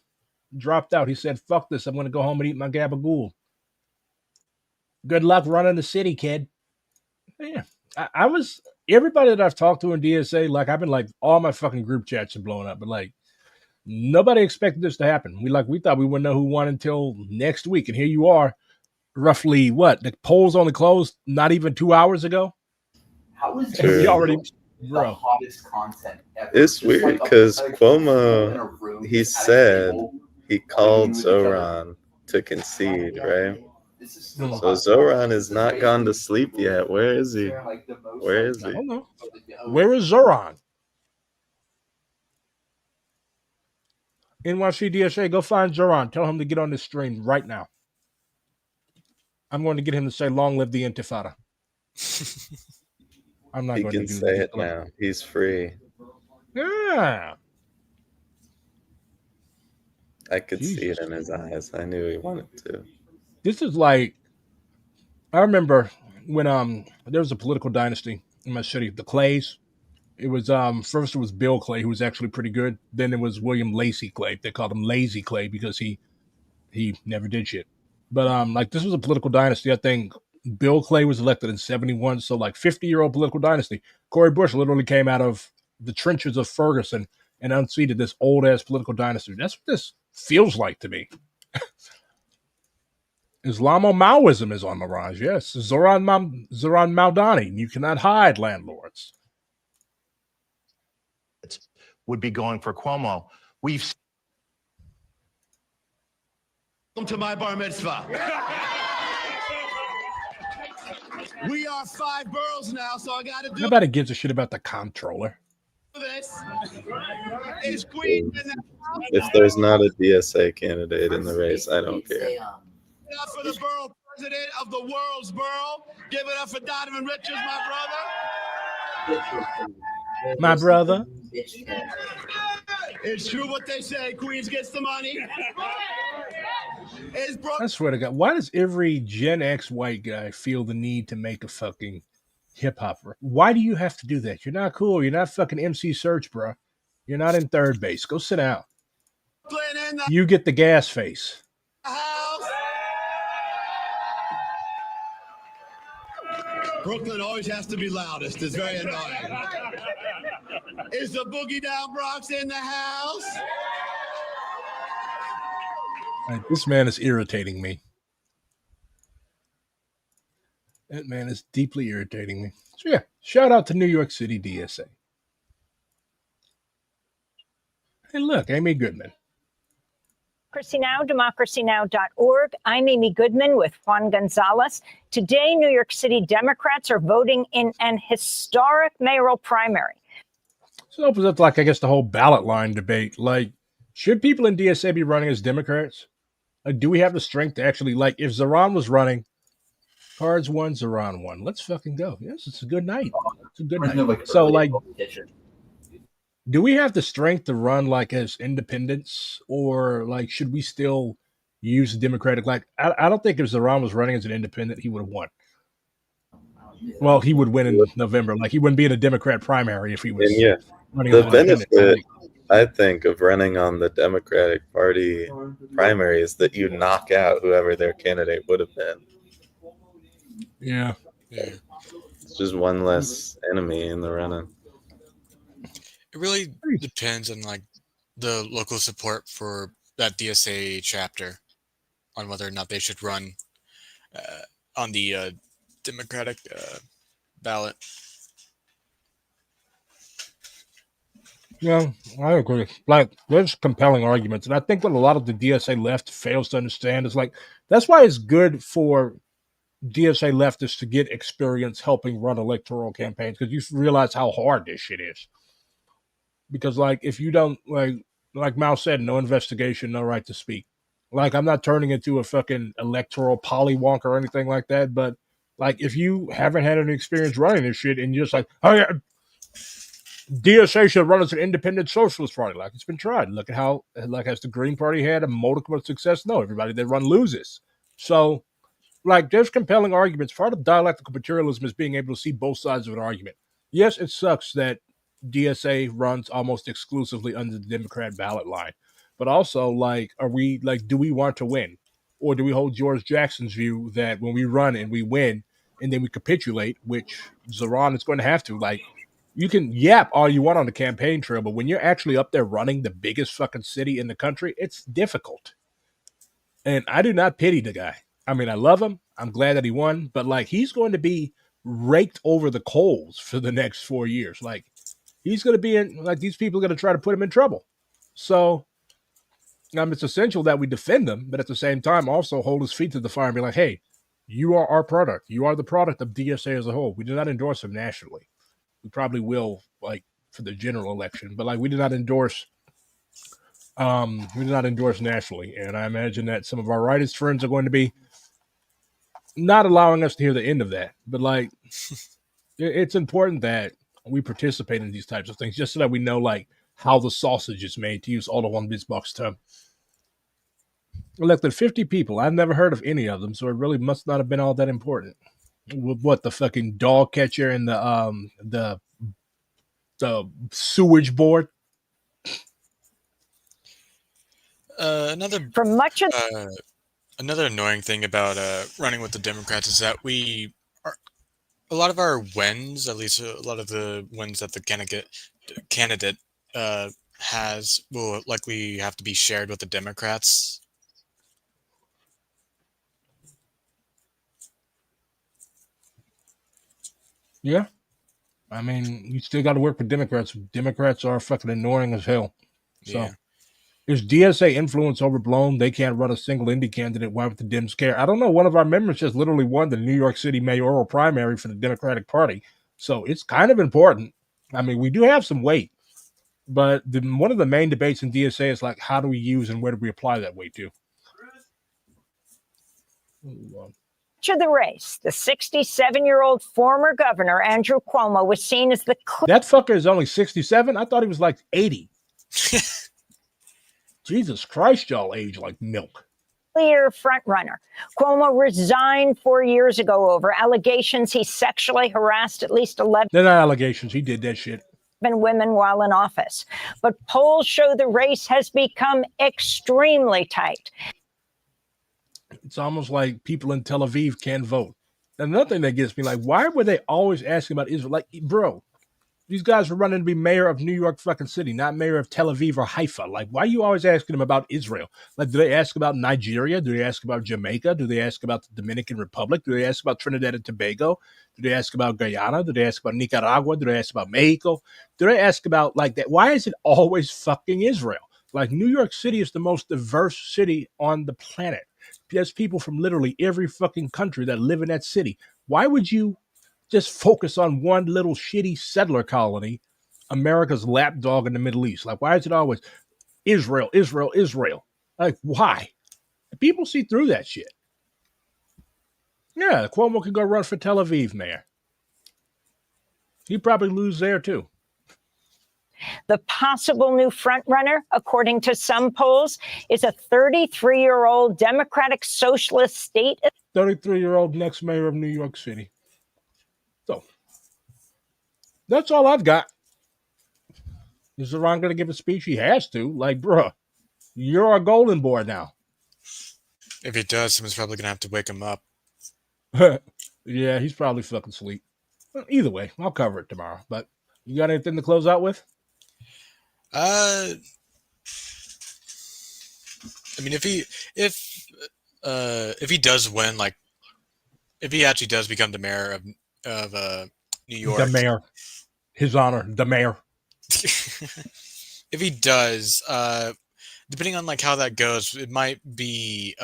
dropped out. He said, "Fuck this. I'm going to go home and eat my gabagool." Good luck running the city, kid. Yeah, I was. Everybody that I've talked to in DSA, like I've been like, all my fucking group chats are blowing up, but like nobody expected this to happen. We thought we wouldn't know who won until next week, and here you are. Roughly what? The polls only closed not even 2 hours ago. How is we already, the hottest content ever? It's weird because Cuomo, he said he called Zohran to concede, right? So Zohran has not gone to sleep yet. Where is he? Where is he? I don't know. Where is Zohran? NYC DSA, go find Zohran. Tell him to get on this stream right now. I'm going to get him to say, "Long live the Intifada." I'm not He going can to do say that. it now. He's free. Yeah. I could see it in his eyes. I knew he wanted to. This is like, I remember when there was a political dynasty in my city, the Clays. It was first it was Bill Clay, who was actually pretty good. Then it was William Lacey Clay. They called him Lazy Clay because he never did shit. But like this was a political dynasty. I think Bill Clay was elected in 1971, so like 50-year-old political dynasty. Cory Bush literally came out of the trenches of Ferguson and unseated this old ass political dynasty. That's what this feels like to me. Islamo-Maoism is on the rise. Yes, Zohran Maldani. You cannot hide, landlords. Would be going for Cuomo. Welcome to my bar mitzvah. We are 5 boroughs now, so I got to do Nobody gives a shit about the comptroller. this. Is Queen in the house? If there's not a DSA candidate in the race, I don't care. Give it up for the borough president of the world's borough. Give it up for Donovan Richards, my brother. My brother. It's true what they say. Queens gets the money. I swear to God, why does every Gen X white guy feel the need to make a fucking hip hopper? Why do you have to do that? You're not cool. You're not fucking MC Search, bro. You're not in third base. Go sit down. You get the gas face. Brooklyn always has to be loudest. It's very annoying. Is the Boogie Down Bronx in the house? This man is irritating me. That man is deeply irritating me. So yeah, shout out to New York City DSA. Hey, look, Amy Goodman. Democracy Now!, democracynow.org. I'm Amy Goodman with Juan Gonzalez. Today, New York City Democrats are voting in an historic mayoral primary. So it opens up, like, I guess, the whole ballot line debate. Like, should people in DSA be running as Democrats? Like, do we have the strength to actually, like, if Zohran was running, cards won, Zohran won. Let's fucking go. Yes, it's a good night. It's a good night. So, like, do we have the strength to run, like, as independents? Or, like, should we still use the Democratic? Like, I don't think if Zohran was running as an independent, he would have won. Well, he would win in November. Like, he wouldn't be in a Democrat primary if he was running the as an independent. benefit, I think, of running on the Democratic Party primary is that you knock out whoever their candidate would have been. Yeah. It's just one less enemy in the running. It really depends on like the local support for that DSA chapter on whether or not they should run on the Democratic ballot. Yeah, I agree. Like, there's compelling arguments. And I think what a lot of the DSA left fails to understand is, like, that's why it's good for DSA leftists to get experience helping run electoral campaigns, because you realize how hard this shit is. Because, like, if you don't, like Mao said, no investigation, no right to speak. Like, I'm not turning into a fucking electoral pollywonk or anything like that, but, like, if you haven't had any experience running this shit and you're just like, oh yeah, DSA should run as an independent socialist party. Like, it's been tried. Look at how, like, has the Green Party had a modicum of success? No, everybody that run loses. So, like, there's compelling arguments. Part of dialectical materialism is being able to see both sides of an argument. Yes, it sucks that DSA runs almost exclusively under the Democrat ballot line. But also, like, are we, like, do we want to win? Or do we hold George Jackson's view that when we run and we win and then we capitulate, which Zohran is going to have to, like, you can yap all you want on the campaign trail, but when you're actually up there running the biggest fucking city in the country, it's difficult. And I do not pity the guy. I mean, I love him. I'm glad that he won, but, like, he's going to be raked over the coals for the next 4 years. Like, he's going to be in, like, these people are going to try to put him in trouble. So, it's essential that we defend him, but at the same time, also hold his feet to the fire and be like, hey, you are our product. You are the product of DSA as a whole. We do not endorse him nationally. We probably will, like, for the general election, but, like, we do not endorse nationally. And I imagine that some of our rightist friends are going to be not allowing us to hear the end of that. But, like, it's important that we participate in these types of things just so that we know, like, how the sausage is made, to use Otto von Bismarck's term. Elected 50 people. I've never heard of any of them, so it really must not have been all that important. What, the fucking dog catcher and the sewage board? Another annoying thing about running with the Democrats is that a lot of our wins, at least a lot of the wins that the candidate has, will likely have to be shared with the Democrats. Yeah. I mean, you still got to work with Democrats. Democrats are fucking annoying as hell. So, Yeah. Is DSA influence overblown? They can't run a single indie candidate. Why would the Dems care? I don't know. One of our members just literally won the New York City mayoral primary for the Democratic Party. So it's kind of important. I mean, we do have some weight. But one of the main debates in DSA is, like, how do we use and where do we apply that weight to? To the race, the 67-year-old former governor, Andrew Cuomo, was seen as the That fucker is only 67? I thought he was like 80. Jesus Christ, y'all age like milk. clear frontrunner. Cuomo resigned 4 years ago over allegations he sexually harassed at least 11 They're not allegations. He did that shit. women while in office. But polls show the race has become extremely tight. It's almost like people in Tel Aviv can't vote. And another thing that gets me, like, why were they always asking about Israel? Like, bro, These guys are running to be mayor of New York fucking city, not mayor of Tel Aviv or Haifa. Like, why are you always asking them about Israel? Like, do they ask about Nigeria? Do they ask about Jamaica? Do they ask about the Dominican Republic? Do they ask about Trinidad and Tobago? Do they ask about Guyana? Do they ask about Nicaragua? Do they ask about Mexico? Do they ask about like that? Why is it always fucking Israel? Like, New York City is the most diverse city on the planet. There's people from literally every fucking country that live in that city. Why would you just focus on one little shitty settler colony, America's lapdog in the Middle East? Like, why is it always Israel, Israel, Israel? Like, why? People see through that shit. Yeah, Cuomo could go run for Tel Aviv mayor. He'd probably lose there, too. The possible new frontrunner, according to some polls, is a 33-year-old Democratic Socialist state. 33-year-old next mayor of New York City. So, that's all I've got. Is Zohran going to give a speech? He has to. Like, bruh, you're our golden boy now. If he does, someone's probably going to have to wake him up. Yeah, he's probably fucking asleep. Well, either way, I'll cover it tomorrow. But you got anything to close out with? I mean, if he does win, like, if he actually does become the mayor of New York, The mayor, His Honor, the mayor. if he does, depending on like how that goes, it might be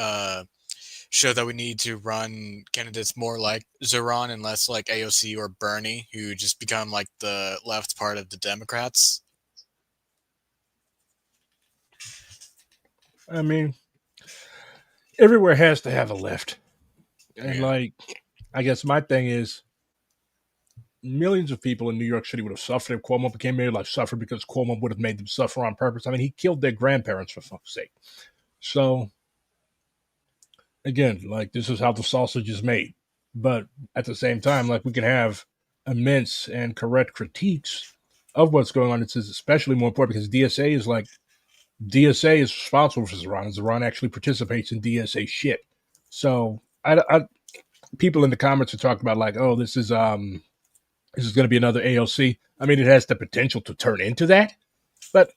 show that we need to run candidates more like Zohran and less like AOC or Bernie, who just become like the left part of the Democrats. I mean, everywhere has to have a left. And like, I guess my thing is, millions of people in New York City would have suffered if Cuomo became mayor, like suffered because Cuomo would have made them suffer on purpose. I mean, he killed their grandparents, for fuck's sake. So, again, like, this is how the sausage is made. But at the same time, like, we can have immense and correct critiques of what's going on. It's especially more important because DSA is responsible for Zohran, and Zohran actually participates in DSA shit. So, people in the comments are talking about like, oh, this is going to be another AOC. I mean, it has the potential to turn into that, but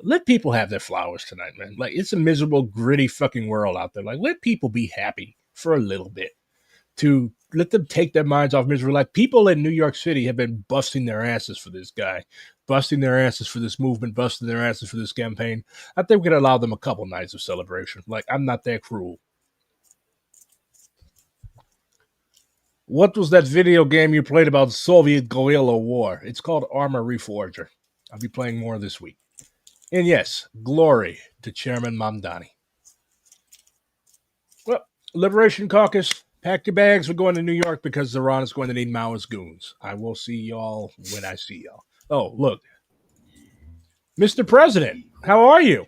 let people have their flowers tonight, man. Like, it's a miserable, gritty fucking world out there. Like, let people be happy for a little bit. To let them take their minds off misery. Like, people in New York City have been busting their asses for this guy, busting their asses for this movement, busting their asses for this campaign. I think we can allow them a couple nights of celebration. Like, I'm not that cruel. What was that video game you played about Soviet guerrilla war? It's called Armor Reforger. I'll be playing more this week. And yes, glory to Chairman Mamdani. Well, Liberation Caucus, pack your bags. We're going to New York because Zohran is going to need Maoist goons. I will see y'all when I see y'all. Oh, look. Mr. President, how are you?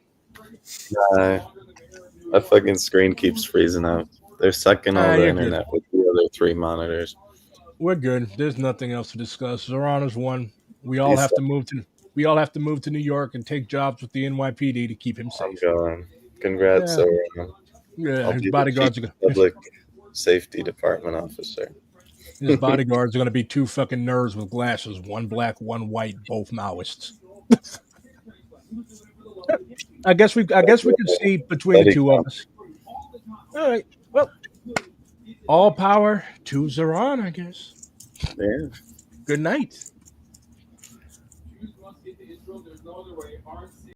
My fucking screen keeps freezing out. They're sucking all the internet with the other 3 monitors. We're good. There's nothing else to discuss. Zohran is one. We all have to move to New York and take jobs with the NYPD to keep him safe. I'm going. Congrats, Zohran. Yeah, his bodyguards are public safety department officer. His bodyguards are going to be 2 fucking nerds with glasses, one black, one white, both Maoists. I guess we can see between the 2 of us. All right. Well, all power to Zohran, I guess. Yeah. Good night.